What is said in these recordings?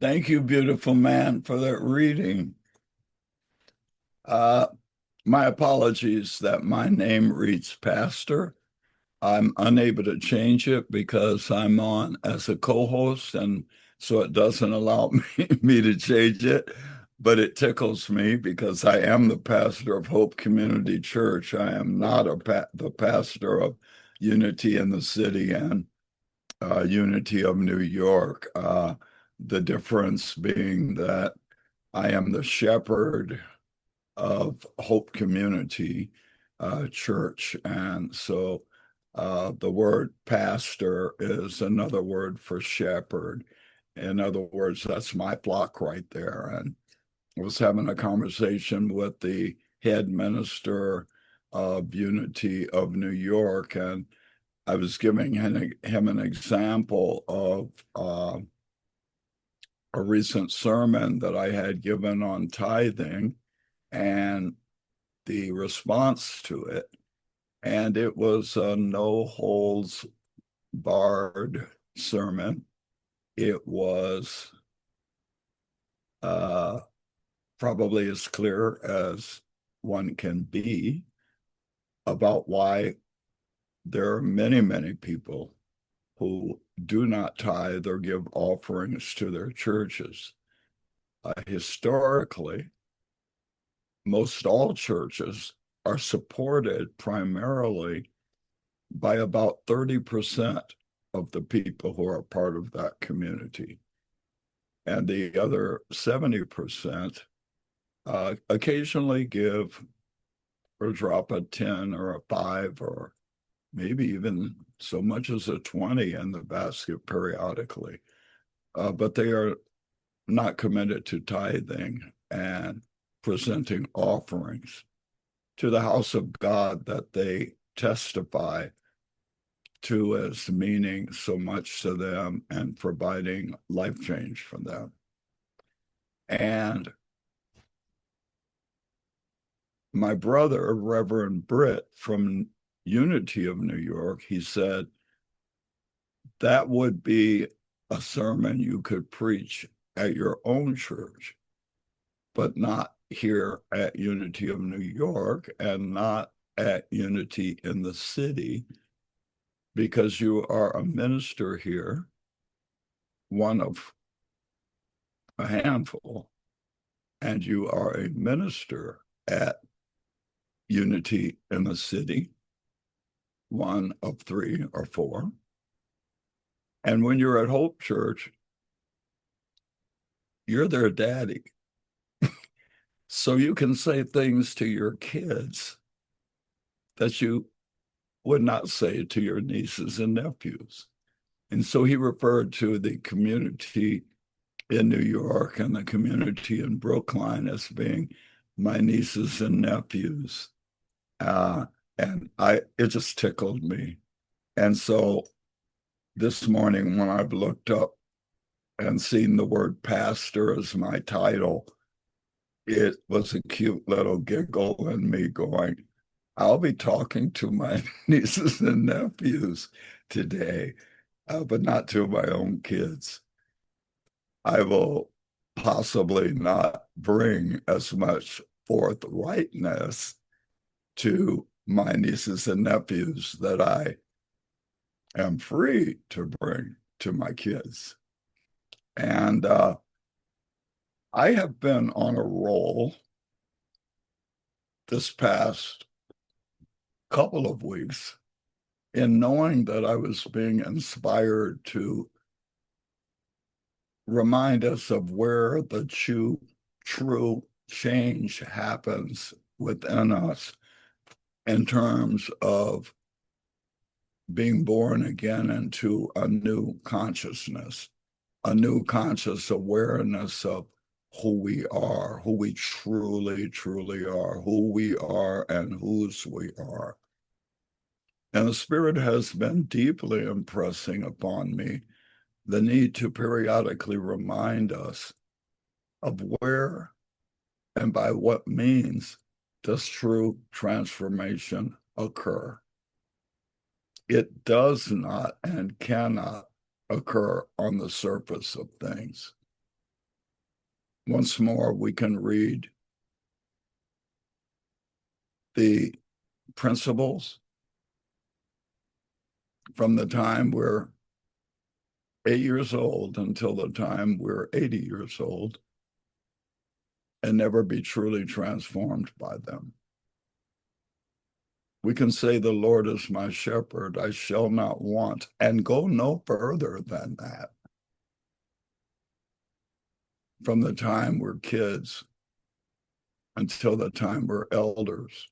Thank you, beautiful man, for that reading. Uh, my apologies that my name reads Pastor. I'm unable to change it because I'm on as a co-host, and so it doesn't allow me to change it. But it tickles me because I am the pastor of Hope Community Church. I am not the pastor of Unity in the City and Unity of New York. The difference being that I am the shepherd of Hope Community Church. And so the word pastor is another word for shepherd. In other words, that's my flock right there. And I was having a conversation with the head minister of Unity of New York, and I was giving him an example of a recent sermon that I had given on tithing and the response to it. And it was a no holds barred sermon. It was uh, probably as clear as one can be about why there are many, many people who do not tithe or give offerings to their churches. Historically, most all churches are supported primarily by about 30% of the people who are part of that community. And the other 70% occasionally give or drop a 10 or a 5 or maybe even so much as a 20 in the basket periodically. But they are not committed to tithing and presenting offerings to the house of God that they testify to as meaning so much to them and providing life change for them. And my brother, Reverend Britt from Unity of New York, he said that would be a sermon you could preach at your own church, but not here at Unity of New York and not at Unity in the City, because you are a minister here, one of a handful, and you are a minister at Unity in the City, one of three or four. And when you're at Hope Church, you're their daddy. So you can say things to your kids that you would not say to your nieces and nephews. And so he referred to the community in New York and the community in Brookline as being my nieces and nephews. Uh, and it just tickled me. And so this morning, when I've looked up and seen the word pastor as my title, it was a cute little giggle in me going, I'll be talking to my nieces and nephews today, but not to my own kids. I will possibly not bring as much forthrightness to my nieces and nephews that I am free to bring to my kids. And I have been on a roll this past couple of weeks in knowing that I was being inspired to remind us of where the true change happens within us in terms of being born again into a new consciousness, a new conscious awareness of who we truly, truly are, who we are, and whose we are. And the Spirit has been deeply impressing upon me the need to periodically remind us of where and by what means does true transformation occur. It does not and cannot occur on the surface of things. Once more, we can read the principles from the time we're 8 years old until the time we're 80 years old and never be truly transformed by them. We can say, the Lord is my shepherd, I shall not want, and go no further than that. From the time we're kids until the time we're elders,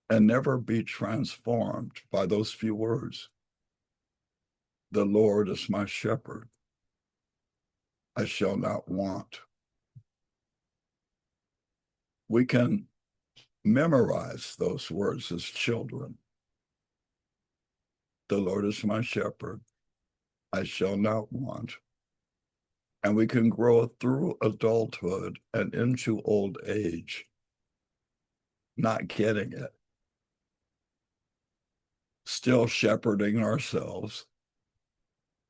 and never be transformed by those few words. The Lord is my shepherd, I shall not want. We can memorize those words as children. The Lord is my shepherd, I shall not want. And we can grow through adulthood and into old age, not getting it, still shepherding ourselves,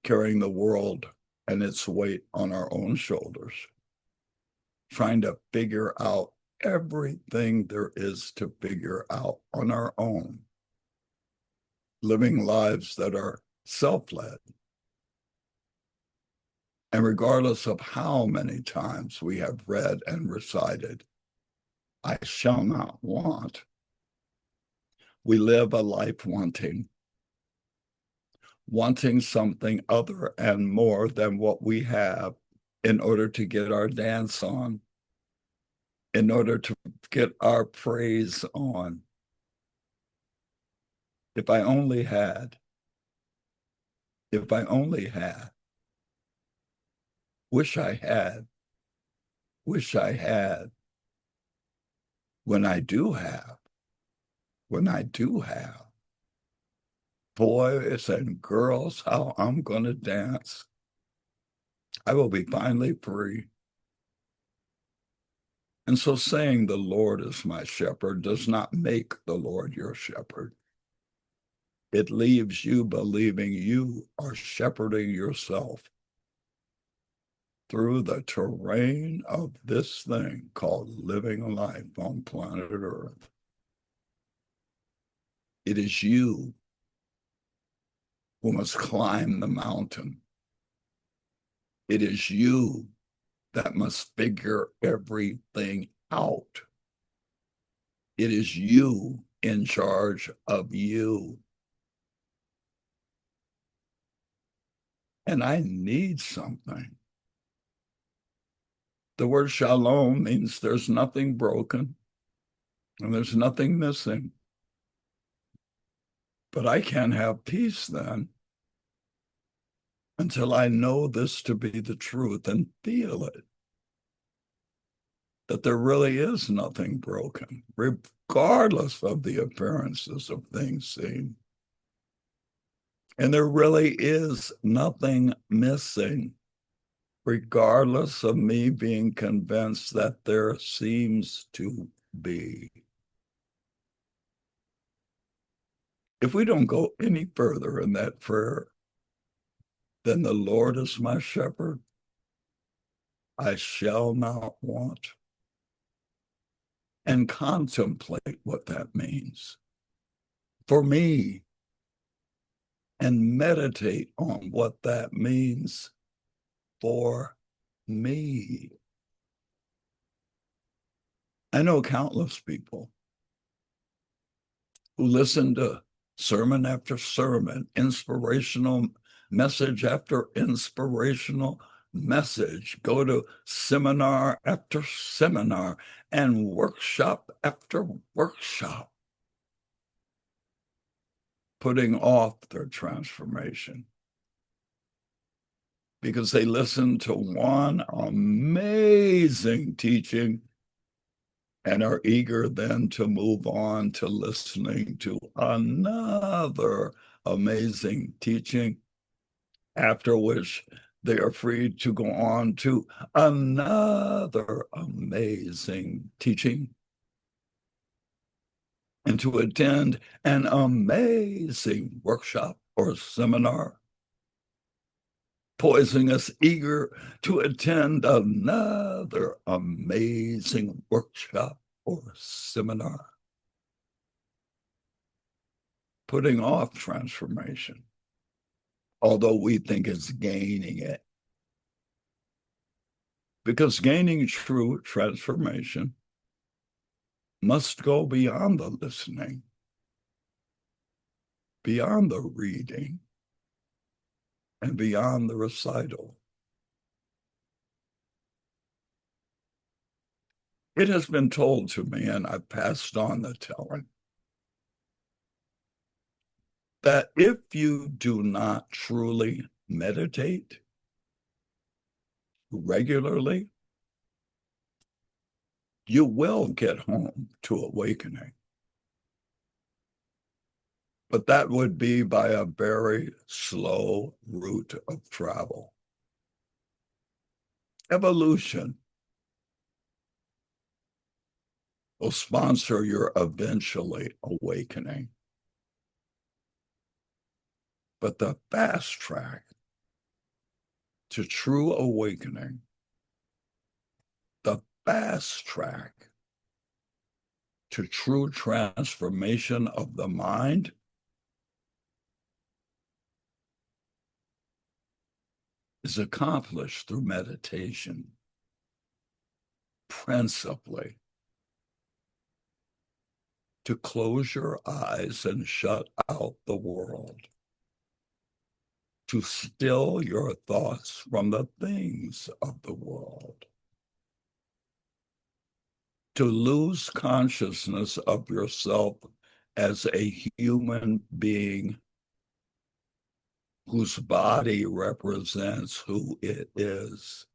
carrying the world and its weight on our own shoulders, trying to figure out everything there is to figure out on our own, living lives that are self-led. And regardless of how many times we have read and recited, I shall not want, we live a life wanting something other and more than what we have in order to get our dance on, in order to get our praise on. If I only had, wish I had, when I do have, boys and girls, how I'm going to dance. I will be finally free. And so saying the Lord is my shepherd does not make the Lord your shepherd. It leaves you believing you are shepherding yourself through the terrain of this thing called living life on planet Earth. It is you who must climb the mountain. It is you that must figure everything out. It is you in charge of you. And I need something. The word shalom means there's nothing broken and there's nothing missing. But I can't have peace then until I know this to be the truth and feel it, that there really is nothing broken, regardless of the appearances of things seen. And there really is nothing missing, regardless of me being convinced that there seems to be. If we don't go any further in that prayer, then the Lord is my shepherd, I shall not want, and contemplate what that means for me, and meditate on what that means for me. I know countless people who listen to sermon after sermon, inspirational message after inspirational message, go to seminar after seminar and workshop after workshop, putting off their transformation because they listen to one amazing teaching and are eager then to move on to listening to another amazing teaching, after which they are free to go on to another amazing teaching and to attend an amazing workshop or seminar poising us, eager to attend another amazing workshop or seminar, putting off transformation, although we think it's gaining it. Because gaining true transformation must go beyond the listening, beyond the reading, and beyond the recital. It has been told to me, and I've passed on the telling, that if you do not truly meditate regularly, you will get home to awakening. But that would be by a very slow route of travel. Evolution will sponsor your eventually awakening. But the fast track to true awakening, the fast track to true transformation of the mind, is accomplished through meditation, principally to close your eyes and shut out the world, to still your thoughts from the things of the world, to lose consciousness of yourself as a human being whose body represents who it is.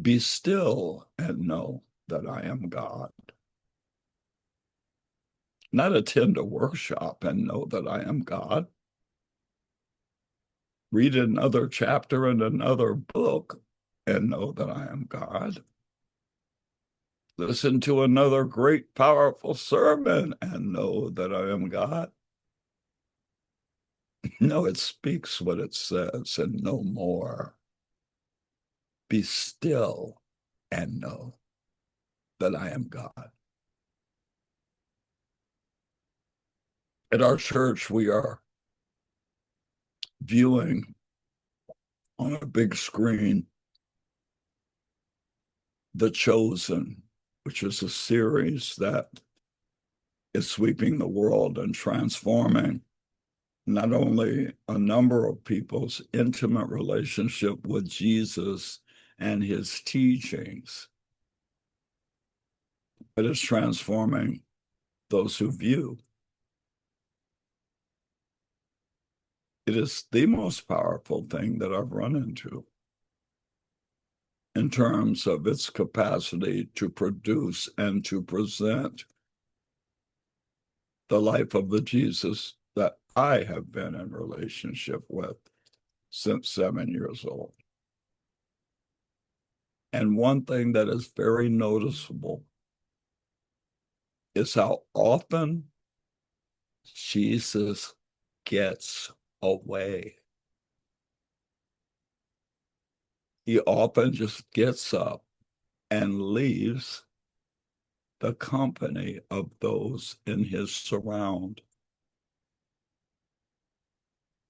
Be still and know that I am God. Not attend a workshop and know that I am God. Read another chapter in another book and know that I am God. Listen to another great, powerful sermon and know that I am God. No, it speaks what it says and no more. Be still and know that I am God. At our church, we are viewing on a big screen The Chosen, which is a series that is sweeping the world and transforming not only a number of people's intimate relationship with Jesus and his teachings, but it's transforming those who view. It is the most powerful thing that I've run into in terms of its capacity to produce and to present the life of the Jesus that I have been in relationship with since 7 years old. And one thing that is very noticeable is how often Jesus gets away. He often just gets up and leaves the company of those in his surround.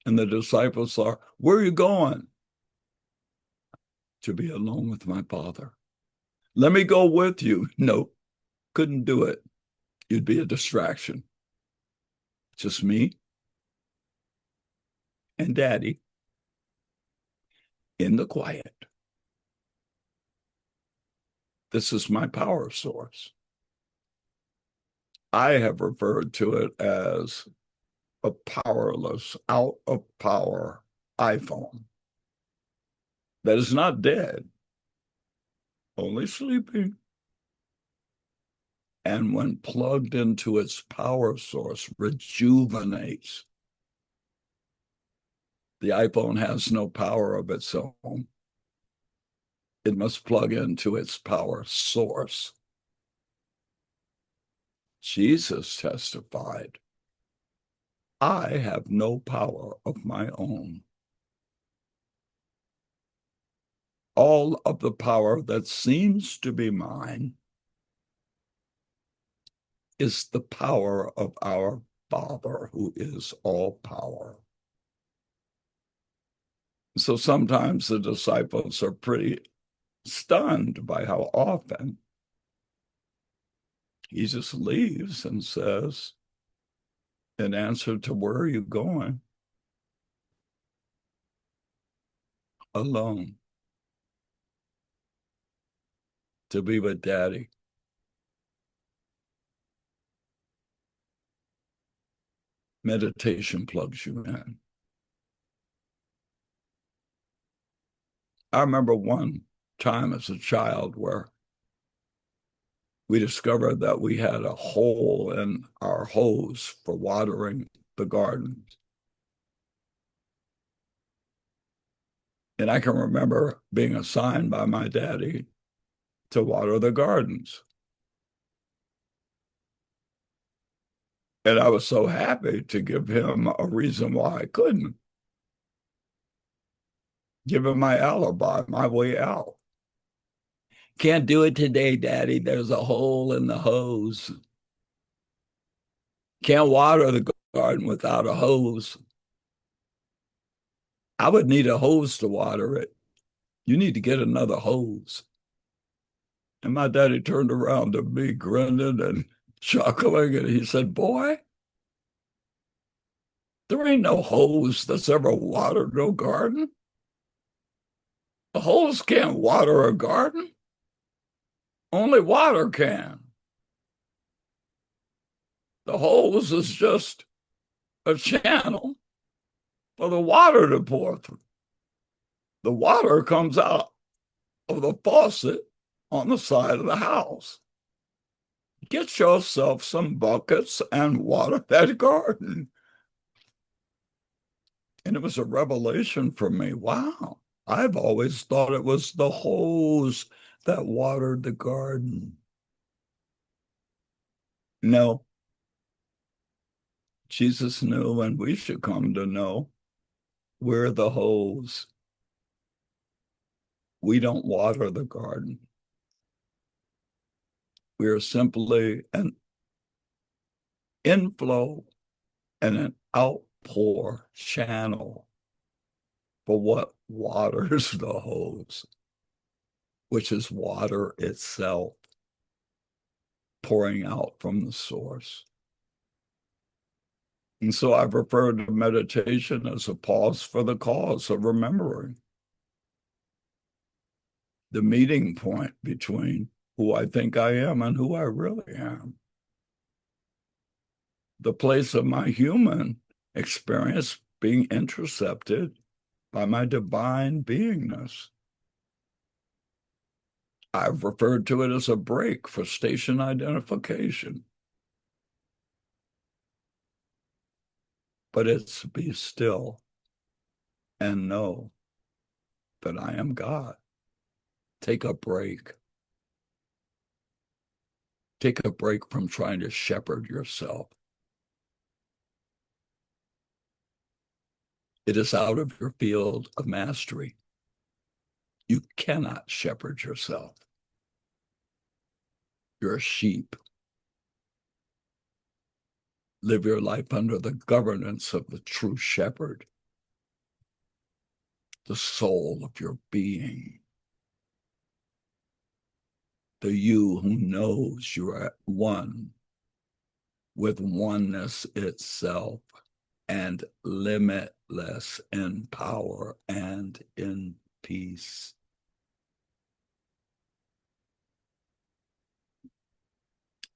And the disciples are, where are you going? To be alone with my Father. Let me go with you. No, couldn't do it. You'd be a distraction. Just me and Daddy in the quiet. This is my power source. I have referred to it as a powerless, out of power iPhone that is not dead, only sleeping. And when plugged into its power source, rejuvenates. The iPhone has no power of its own. It must plug into its power source. Jesus testified I have no power of my own. All of the power that seems to be mine is the power of our Father who is all power. So sometimes the disciples are pretty stunned by how often he just leaves and says, in answer to where are you going? Alone. To be with Daddy. Meditation plugs you in. I remember one time as a child where we discovered that we had a hole in our hose for watering the garden. And I can remember being assigned by my daddy to water the gardens. And I was so happy to give him a reason why I couldn't. Give him my alibi, my way out. Can't do it today, Daddy. There's a hole in the hose. Can't water the garden without a hose. I would need a hose to water it. You need to get another hose. And my daddy turned around to me, grinning and chuckling, and he said, Boy, there ain't no hose that's ever watered no garden. A hose can't water a garden. Only water can. The hose is just a channel for the water to pour through. The water comes out of the faucet on the side of the house. Get yourself some buckets and water that garden. And it was a revelation for me. Wow, I've always thought it was the hose that watered the garden. No, Jesus knew, and we should come to know, we're the hose. We don't water the garden. We are simply an inflow and an outpour channel for what waters the hose, which is water itself pouring out from the source. And so I've referred to meditation as a pause for the cause of remembering. The meeting point between who I think I am and who I really am. The place of my human experience being intercepted by my divine beingness. I've referred to it as a break for station identification. But it's be still and know that I am God. Take a break. Take a break from trying to shepherd yourself. It is out of your field of mastery. You cannot shepherd yourself. You're a sheep. Live your life under the governance of the true shepherd, the soul of your being, the you who knows you are at one with oneness itself and limitless in power and in peace.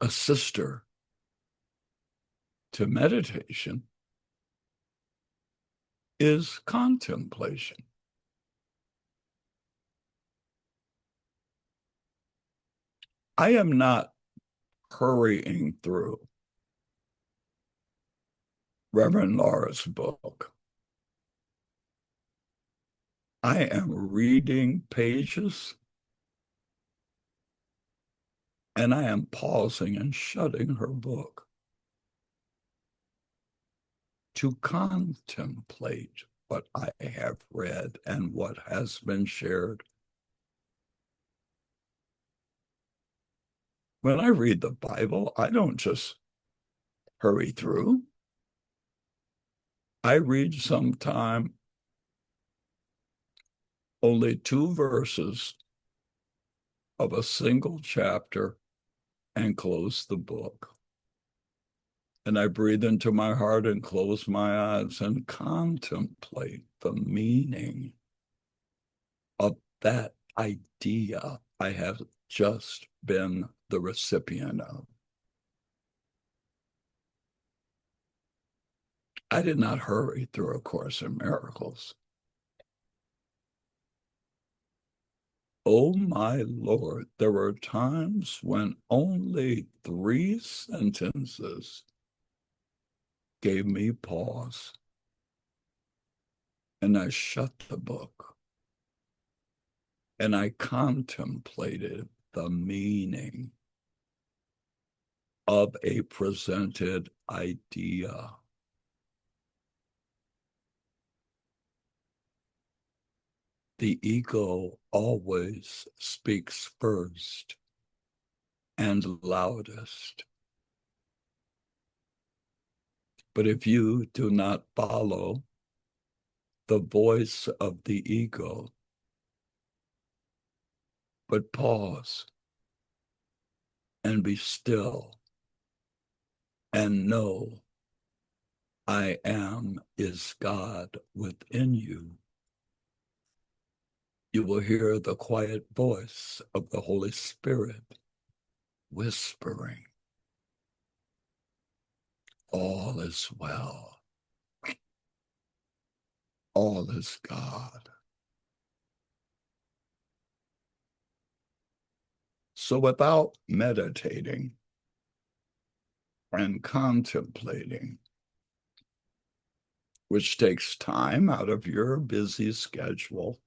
A sister to meditation is contemplation. I am not hurrying through Reverend Laura's book. I am reading pages and I am pausing and shutting her book. to contemplate what I have read and what has been shared. When I read the Bible, I don't just hurry through. I read sometime only 2 verses of a single chapter and close the book. And I breathe into my heart and close my eyes and contemplate the meaning of that idea I have just been the recipient of. I did not hurry through A Course in Miracles. Oh my Lord, there were times when only 3 sentences gave me pause, and I shut the book and I contemplated the meaning of a presented idea. The ego always speaks first and loudest. But if you do not follow the voice of the ego, but pause and be still and know I am is God within you, you will hear the quiet voice of the Holy Spirit whispering, all is well, all is God. So without meditating and contemplating, which takes time out of your busy schedule,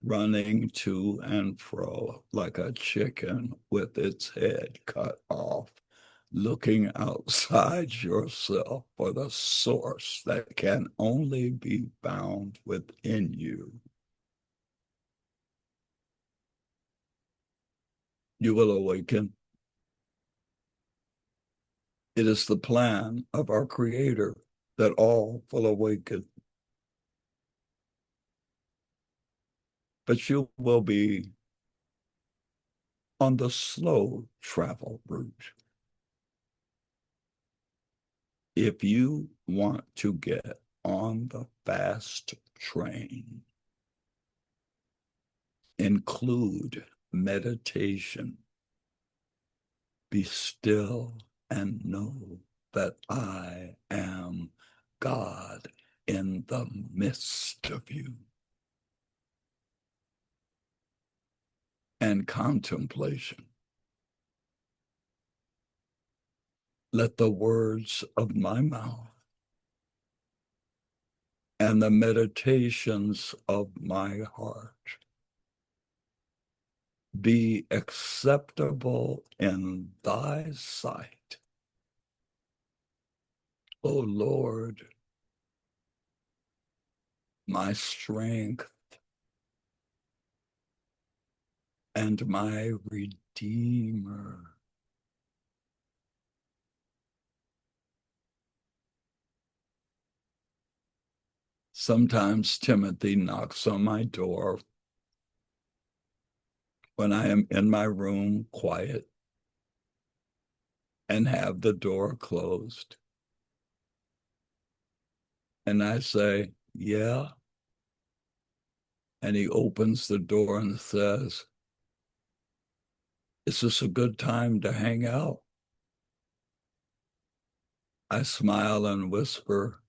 running to and fro like a chicken with its head cut off, looking outside yourself for the source that can only be found within you, you will awaken. It is the plan of our Creator that all will awaken. But you will be on the slow travel route. If you want to get on the fast train, include meditation. Be still and know that I am God in the midst of you. And contemplation. Let the words of my mouth and the meditations of my heart be acceptable in thy sight, O Lord, my strength and my Redeemer. Sometimes Timothy knocks on my door when I am in my room quiet and have the door closed. And I say, yeah. And he opens the door and says, is this a good time to hang out? I smile and whisper,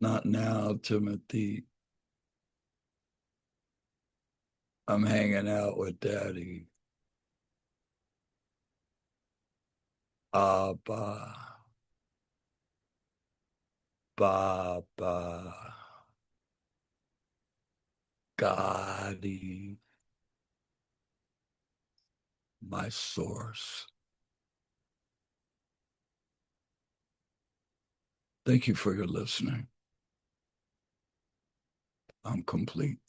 not now, Timothy. I'm hanging out with Daddy. Abba, Baba, Gotti, my source. Thank you for your listening. I'm complete.